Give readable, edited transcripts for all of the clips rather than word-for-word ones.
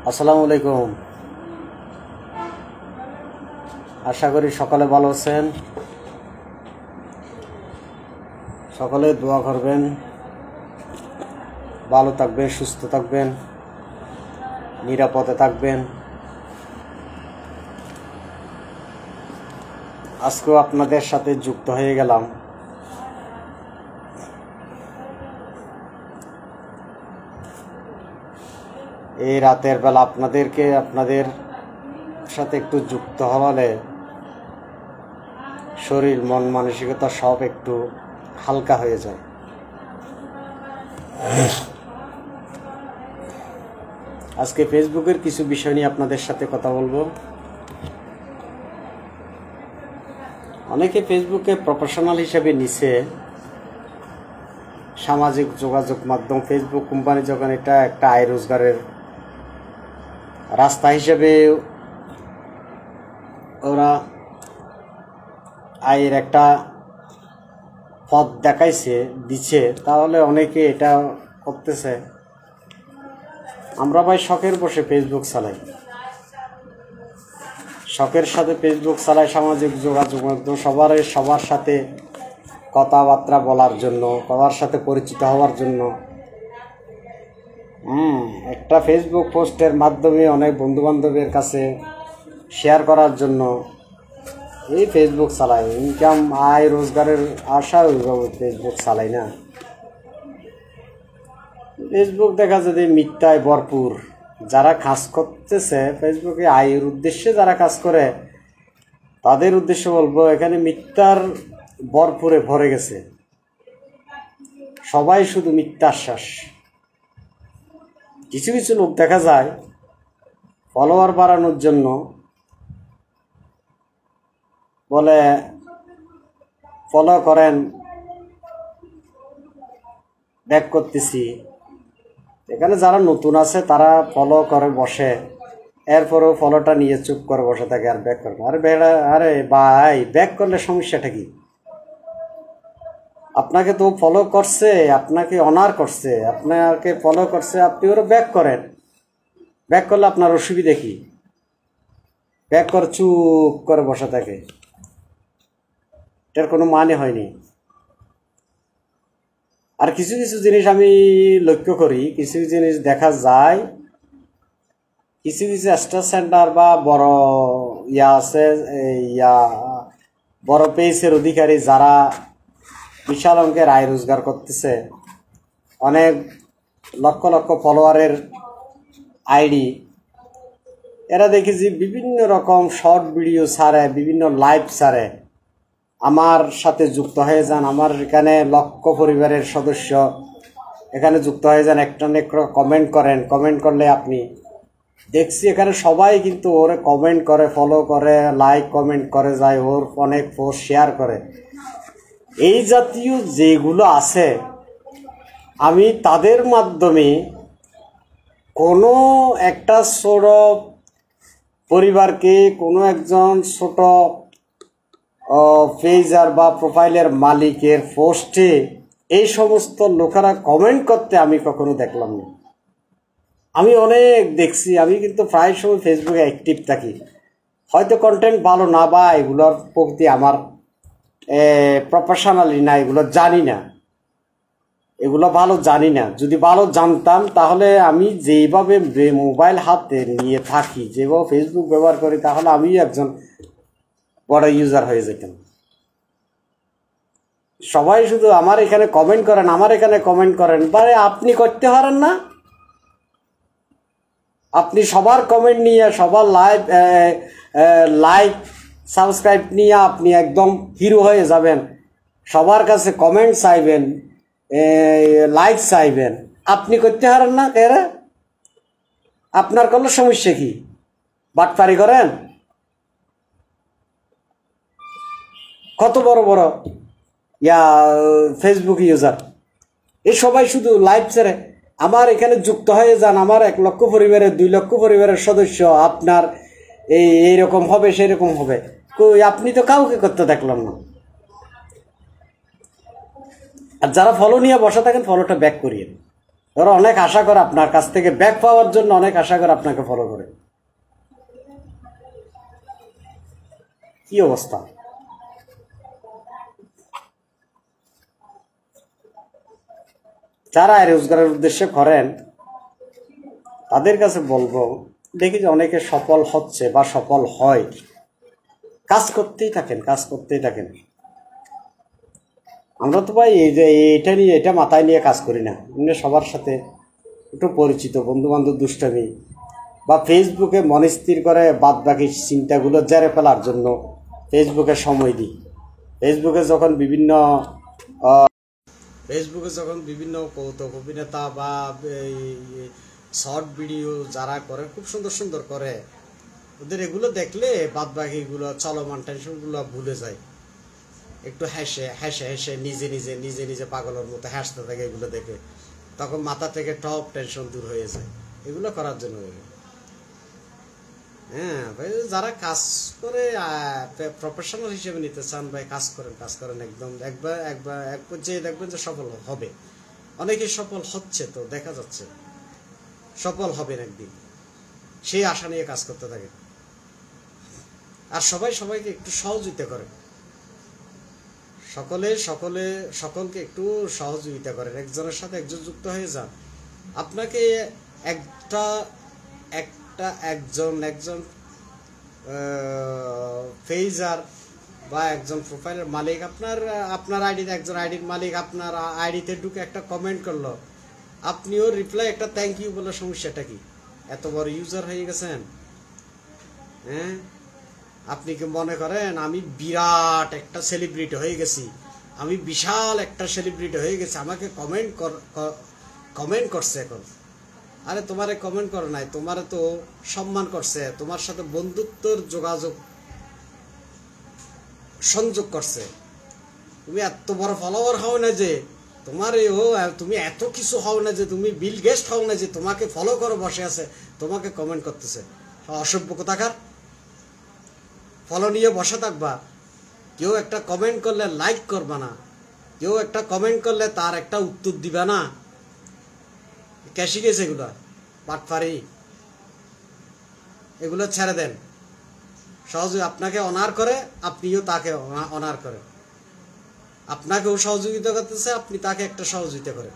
আসসালামু আলাইকুম। আশা করি সকলে ভালো আছেন। সকলে দোয়া করবেন, ভালো থাকবেন, সুস্থ থাকবেন, নিরাপদে থাকবেন। আজকেও আপনাদের সাথে যুক্ত হয়ে গেলাম। এই রাতের বেলা আপনাদের সাথে একটু যুক্ত হলে শরীর, মন, মানসিকতা সব একটু হালকা হয়ে যায়। আজকে ফেসবুকের কিছু বিষয় নিয়ে আপনাদের সাথে কথা বলবো। অনেকে ফেসবুকে প্রফেশনাল হিসেবে নিছে, সামাজিক যোগাযোগ মাধ্যম। ফেসবুক কোম্পানি যখন এটা একটা আয় রোজগারের রাস্তা হিসেবে ওরা আয়ের একটা পথ দিচ্ছে, তাহলে অনেকে এটা করতেছে। আমরা ভাই শখের বসে ফেসবুক চালাই, শখের সাথে ফেসবুক চালাই, সামাজিক যোগাযোগ মাধ্যম সবার সাথে কথাবার্তা বলার জন্য, সবার সাথে পরিচিত হওয়ার জন্য। একটা ফেসবুক পোস্টের মাধ্যমে অনেক বন্ধুবান্ধবের কাছে শেয়ার করার জন্য এই ফেসবুক চালাই। ইনকাম, আয় রোজগারের আশা ফেসবুক চালাই না। ফেসবুক দেখা যায় মিথ্যায় ভরপুর। যারা কাজ করতেছে ফেসবুকে আয়ের উদ্দেশ্যে, যারা কাজ করে তাদের উদ্দেশ্যে বলবো, এখানে মিথ্যার ভরপুরে ভরে গেছে। সবাই শুধু মিথ্যা আশ্বাস। কিছু কিছু লোক দেখা যায় ফলোয়ার বাড়ানোর জন্য বলে ফলো করেন, ব্যাক করতেছি। এখানে যারা নতুন আছে তারা ফলো করে বসে, এরপরেও ফলোটা নিয়ে চুপ করে বসে থাকে আর ব্যাক করবে। আরে ভাই, ব্যাক করলে সমস্যাটা কি? আপনাকে তো ফলো করছে, আপনাকে অনার করছে, আপনাকে ফলো করছে, আপনি ওরা ব্যাক করেন। ব্যাক করলে আপনার অসুবিধা কি? ব্যাক করে চুপ করে বসে থাকে, এটার কোনো মানে হয়নি। আর কিছু কিছু জিনিস আমি লক্ষ্য করি, কিছু জিনিস দেখা যায়, কিছু কিছু স্টার সেন্টার বা বড় আছে, বড় পেজের অধিকারী যারা বিশাল অঙ্কের আয় রোজগার করতেছে, অনেক লক্ষ লক্ষ ফলোয়ারের আইডি, এরা দেখেছি বিভিন্ন রকম শর্ট ভিডিও ছাড়ে, বিভিন্ন লাইভ ছাড়ে। আমার সাথে যুক্ত হয়ে যান, আমার এখানে লক্ষ পরিবারের সদস্য এখানে যুক্ত হয়ে যান, একটা কমেন্ট করেন। কমেন্ট করলে আপনি দেখছি এখানে সবাই কিন্তু ওরে কমেন্ট করে, ফলো করে, লাইক কমেন্ট করে যায়, ওর অনেক পোস্ট শেয়ার করে। এই জাতীয় যেগুলো আছে, আমি তাদের মাধ্যমে কোনো একটা ছোট পরিবারকে, কোনো একজন ছোট পেজার বা প্রোফাইলের মালিকের পোস্টে এই সমস্ত লোকেরা কমেন্ট করতে আমি কখনো দেখলাম না। আমি অনেক দেখছি, আমি কিন্তু প্রায় সময় ফেসবুকে অ্যাক্টিভ থাকি। হয়তো কন্টেন্ট ভালো না, বা এগুলোর প্রতি আমার প্রফেশনালি না, এগুলো জানি না, এগুলো ভালো জানি না। যদি ভালো জানতাম তাহলে আমি যেভাবে মোবাইল হাতে নিয়ে থাকি, যেভাবে ফেসবুক ব্যবহার করি, তাহলে আমিও একজন বড় ইউজার হয়ে যেতেন। সবাই শুধু আমার এখানে কমেন্ট করেন, আমার এখানে কমেন্ট করেন। বারে আপনি করতে পারেন না? আপনি সবার কমেন্ট নিয়ে, সবার লাইক সাবস্ক্রাইব নিয়ে আপনি একদম হিরো হয়ে যাবেন, সবার কাছে কমেন্ট চাইবেন, লাইক চাইবেন। আপনি করতে পারেন না? এরা আপনার কোনো সমস্যা কি? বাটপারি করেন? কত বড় বড় ফেসবুক ইউজার, এই সবাই শুধু লাইভ ছেড়ে। আমার এখানে যুক্ত হয়ে যান, আমার 1 লক্ষ পরিবারের, 2 লক্ষ পরিবারের সদস্য আপনার এইরকম হবে, সেরকম হবে। আপনি তো কাউকে করতে দেখলাম না। আর যারা ফলো নিয়ে বসে থাকেন, ফলোটা ব্যাক করিয়ে। ওরা অনেক আশা করে আপনার কাছ থেকে ব্যাক পাওয়ার জন্য, অনেক আশা করে আপনাকে ফলো করে। কি অবস্থা! যারা আয় রোজগারের উদ্দেশ্যে করেন তাদের কাছে বলবো, দেখি যে অনেকে সফল হচ্ছে বা সফল হয়, কাজ করতেই থাকেন, কাজ করতেই থাকেন। আমরা তো ভাই এই যে এটা নিয়ে, এটা মাথায় নিয়ে কাজ করি না। এমনি সবার সাথে একটু পরিচিত বন্ধু বান্ধব দুষ্টামি বা ফেসবুকে মন স্থির করে বাদ বাকি চিন্তাগুলো জেরে ফেলার জন্য ফেসবুকে সময় দিই। ফেসবুকে যখন বিভিন্ন কৌতুক অভিনেতা বা শর্ট ভিডিও যারা করে, খুব সুন্দর সুন্দর করে, ওদের এগুলো দেখলে বাদ বাকিগুলো চলমান টেনশনগুলো ভুলে যায়। একটু হেসে হেসে হেসে নিজে নিজে নিজে নিজে পাগলের মতো হাসতে থাকে এগুলো দেখে, তখন মাথা থেকে টপ টেনশন দূর হয়ে যায়। এগুলো করার জন্য হ্যাঁ ভাই, যারা কাজ করে প্রফেশনাল হিসেবে নিতে চান ভাই, কাজ করেন একদম। এক পর্যায়ে দেখবেন যে সফল হবে। অনেকে সফল হচ্ছে, তো দেখা যাচ্ছে সফল হবেন একদিন, সেই আশা নিয়ে কাজ করতে থাকে। আর সবাই সবাইকে একটু সহযোগিতা করে, সকলকে একটু সহযোগিতা করেন। একজনের সাথে একজন যুক্ত হয়ে যান। আপনাকে একজন পেজার বা একজন প্রোফাইলের মালিক আপনার আইডিতে, একজন আইডির মালিক আপনার আইডিতে ঢুকে একটা কমেন্ট করলো, আপনিও রিপ্লাই একটা থ্যাংক ইউ বলে, সমস্যাটা কি? এত বড় ইউজার হয়ে গেছেন। হ্যাঁ, আপনি কি মনে করেন আমি বিরাট একটা সেলিব্রিটি হয়ে গেছি, আমি বিশাল একটা সেলিব্রিটি হয়ে গেছি, আমাকে কমেন্ট করছে এখন? আরে তোমারে কমেন্ট করে নাই, তোমারে তো সম্মান করছে, তোমার সাথে বন্ধুত্বর সংযোগ করছে। তুমি এত বড় ফলোয়ার হও না যে তুমি এত কিছু হও না যে তুমি বিল গেস্ট হও না যে তোমাকে ফলো করে বসে আছে, তোমাকে কমেন্ট করতেছে। অসভ্য কোথাকার! ফলো নিয়ে বসে থাকবা, কেউ একটা কমেন্ট করলে লাইক করবা না, কেউ একটা কমেন্ট করলে তার একটা উত্তর দিবা না। কে শিখেছে এগুলো? পাটপারি। এগুলো ছেড়ে দেন। সহজে আপনাকে অনার করে, আপনিও তাকে অনার করে। আপনাকেও সহযোগিতা করতেছে, আপনি তাকে একটা সহযোগিতা করেন।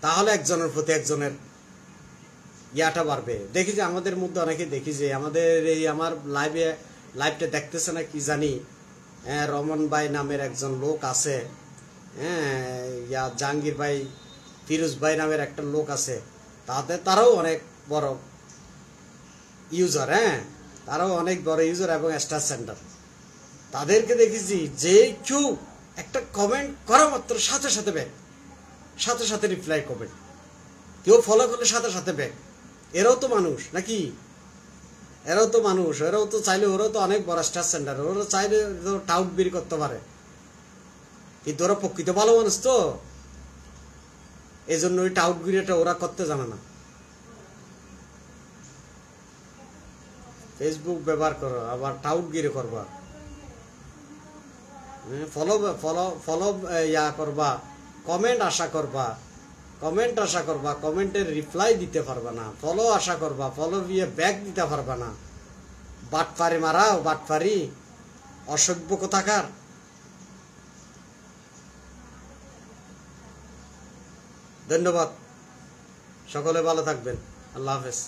তাহলে একজনের প্রতি একজনের ইয়াটা বাড়বে। দেখি যে আমাদের মধ্যে অনেকে দেখি যে আমাদের আমার লাইভটা দেখতেছে না কি জানি, রমন ভাই নামের একজন লোক আছে, জাহাঙ্গীর ভাই, ফিরোজ ভাই নামের একটা লোক আছে, তারাও অনেক বড় ইউজার। তারাও অনেক বড় ইউজার এবং স্টার সেন্টার। তাদেরকে দেখেছি যে কেউ একটা কমেন্ট করা মাত্র সাথে সাথে রিপ্লাই কমেন্ট, কেউ ফলো করলে সাথে সাথে ব্যাক। এরাও তো মানুষ নাকি? এরাও তো চাইলে, ওরাও তো অনেক বড় স্টার সেন্টার, ওরা চাইলে টাউট বের করতে পারে, কিন্তু ওরা প্রকৃত ভালো মানুষ তো, এই জন্য ওই টাউট গিরিটা ওরা করতে জানে না। ফেসবুক ব্যবহার করো আবার টাউট গিরি করবা, ফলো করবা, কমেন্ট আশা করবা, কমেন্টের রিপ্লাই দিতে পারবা না। ফলো আশা করবা, ফলো দিয়ে ব্যাক দিতে পারবা না। বাটপারি মারাও, বাটপারি, অসভ্য কোথাকার। ধন্যবাদ, সকলে ভালো থাকবেন। আল্লাহ হাফেজ।